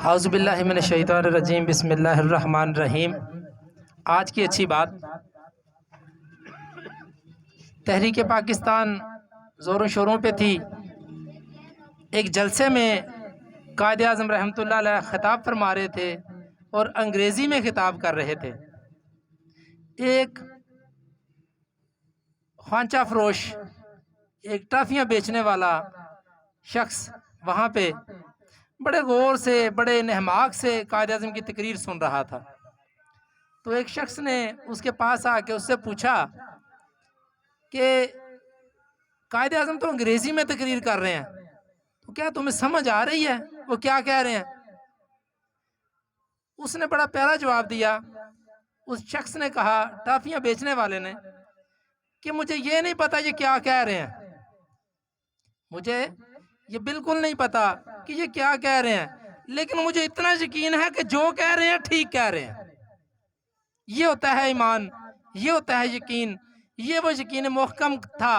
اعوذ باللہ من الشیطان الرجیم، بسم اللہ الرحمن الرحیم۔ آج کی اچھی بات، تحریک پاکستان زور و شوروں پہ تھی۔ ایک جلسے میں قائد اعظم رحمۃ اللہ علیہ خطاب فرما رہے تھے اور انگریزی میں خطاب کر رہے تھے۔ ایک خوانچہ فروش، ایک ٹافیاں بیچنے والا شخص وہاں پہ بڑے غور سے، بڑے نہماک سے قائد اعظم کی تقریر سن رہا تھا۔ تو ایک شخص نے اس کے پاس آ کے اس سے پوچھا کہ قائد اعظم تو انگریزی میں تقریر کر رہے ہیں، تو کیا تمہیں سمجھ آ رہی ہے وہ کیا کہہ رہے ہیں؟ اس نے بڑا پیارا جواب دیا۔ اس شخص نے کہا، ٹافیاں بیچنے والے نے، کہ مجھے یہ نہیں پتا یہ کیا کہہ رہے ہیں، مجھے یہ بالکل نہیں پتا کہ یہ کیا کہہ رہے ہیں، لیکن مجھے اتنا یقین ہے کہ جو کہہ رہے ہیں ٹھیک کہہ رہے ہیں۔ یہ ہوتا ہے ایمان، یہ ہوتا ہے یقین۔ یہ وہ یقین محکم تھا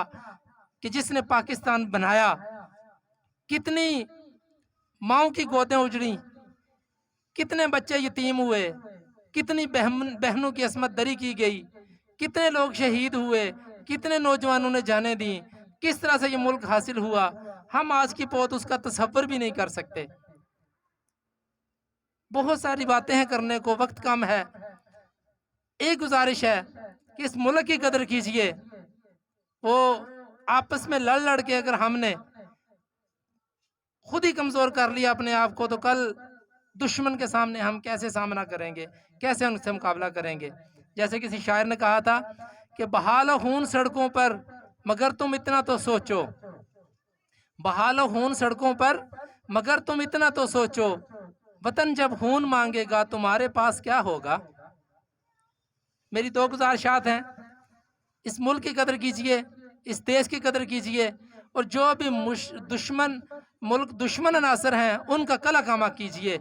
کہ جس نے پاکستان بنایا۔ کتنی ماؤں کی گودیں اجڑیں، کتنے بچے یتیم ہوئے، کتنی بہنوں کی عصمت دری کی گئی، کتنے لوگ شہید ہوئے، کتنے نوجوانوں نے جانیں دیں، کس طرح سے یہ ملک حاصل ہوا، ہم آج کی پوت اس کا تصور بھی نہیں کر سکتے۔ بہت ساری باتیں ہیں کرنے کو، وقت کم ہے۔ ایک گزارش ہے کہ اس ملک کی قدر کیجئے۔ وہ آپس میں لڑ لڑ کے اگر ہم نے خود ہی کمزور کر لیا اپنے آپ کو، تو کل دشمن کے سامنے ہم کیسے سامنا کریں گے، کیسے ان سے مقابلہ کریں گے؟ جیسے کسی شاعر نے کہا تھا کہ بہالو خون سڑکوں پر مگر تم اتنا تو سوچو، بہالو خون سڑکوں پر مگر تم اتنا تو سوچو، وطن جب خون مانگے گا تمہارے پاس کیا ہوگا؟ میری دو گزارشات ہیں، اس ملک کی قدر کیجئے، اس دیش کی قدر کیجئے، اور جو بھی دشمن عناصر ہیں ان کا کلا کامہ کیجئے۔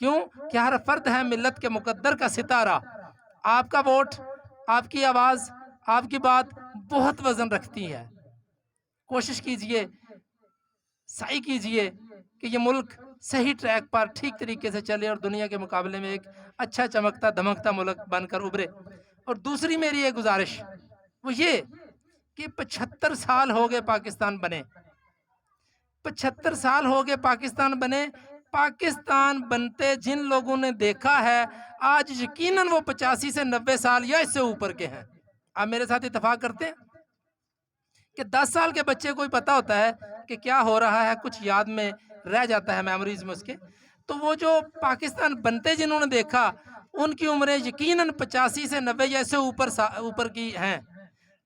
کیوں کہ ہر فرد ہے ملت کے مقدر کا ستارہ۔ آپ کا ووٹ، آپ کی آواز، آپ کی بات بہت وزن رکھتی ہے۔ کوشش کیجئے، سعی کیجئے کہ یہ ملک صحیح ٹریک پر ٹھیک طریقے سے چلے اور دنیا کے مقابلے میں ایک اچھا چمکتا دمکتا ملک بن کر ابھرے۔ اور دوسری میری ایک گزارش وہ یہ کہ 75 سال ہو گئے پاکستان بنے، 75 سال ہو گئے پاکستان بنے۔ پاکستان بنتے جن لوگوں نے دیکھا ہے، آج یقیناً وہ 85 سے 90 سال یا اس سے اوپر کے ہیں۔ آپ میرے ساتھ اتفاق کرتے ہیں کہ 10 سال کے بچے کو ہی پتا ہوتا ہے کہ کیا ہو رہا ہے، کچھ یاد میں رہ جاتا ہے، میموریز میں اس کے۔ تو وہ جو پاکستان بنتے جنہوں نے دیکھا، ان کی عمریں یقیناً 85 سے 90 یا اس سے اوپر کی ہیں۔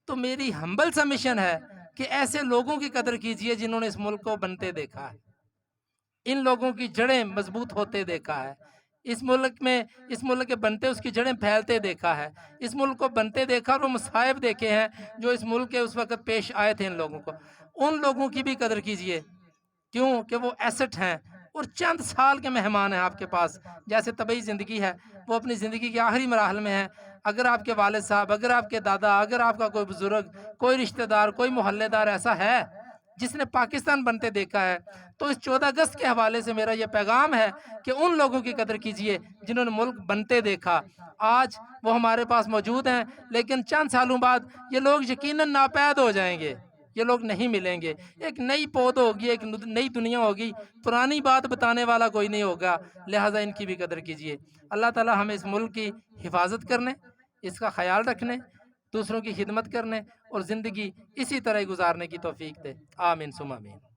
تو میری ہمبل سا مشن ہے کہ ایسے لوگوں کی قدر کیجئے جنہوں نے اس ملک کو بنتے دیکھا ہے، ان لوگوں کی جڑیں مضبوط ہوتے دیکھا ہے، اس ملک کے بنتے اس کی جڑیں پھیلتے دیکھا ہے، اس ملک کو بنتے دیکھا اور وہ مصائب دیکھے ہیں جو اس ملک کے اس وقت پیش آئے تھے۔ ان لوگوں کو، ان لوگوں کی بھی قدر کیجئے، کیوں کہ وہ ایسٹ ہیں اور چند سال کے مہمان ہیں آپ کے پاس۔ جیسے طبعی زندگی ہے، وہ اپنی زندگی کے آخری مراحل میں ہیں۔ اگر آپ کے والد صاحب، اگر آپ کے دادا، اگر آپ کا کوئی بزرگ، کوئی رشتہ دار، کوئی محلے دار ایسا ہے جس نے پاکستان بنتے دیکھا ہے، تو اس 14 اگست کے حوالے سے میرا یہ پیغام ہے کہ ان لوگوں کی قدر کیجئے جنہوں نے ملک بنتے دیکھا۔ آج وہ ہمارے پاس موجود ہیں، لیکن چند سالوں بعد یہ لوگ یقیناً ناپید ہو جائیں گے، یہ لوگ نہیں ملیں گے۔ ایک نئی پود ہوگی، ایک نئی دنیا ہوگی، پرانی بات بتانے والا کوئی نہیں ہوگا، لہٰذا ان کی بھی قدر کیجئے۔ اللہ تعالی ہمیں اس ملک کی حفاظت کرنے، اس کا خیال رکھنے، دوسروں کی خدمت کرنے اور زندگی اسی طرح گزارنے کی توفیق دے۔ آمین ثم آمین۔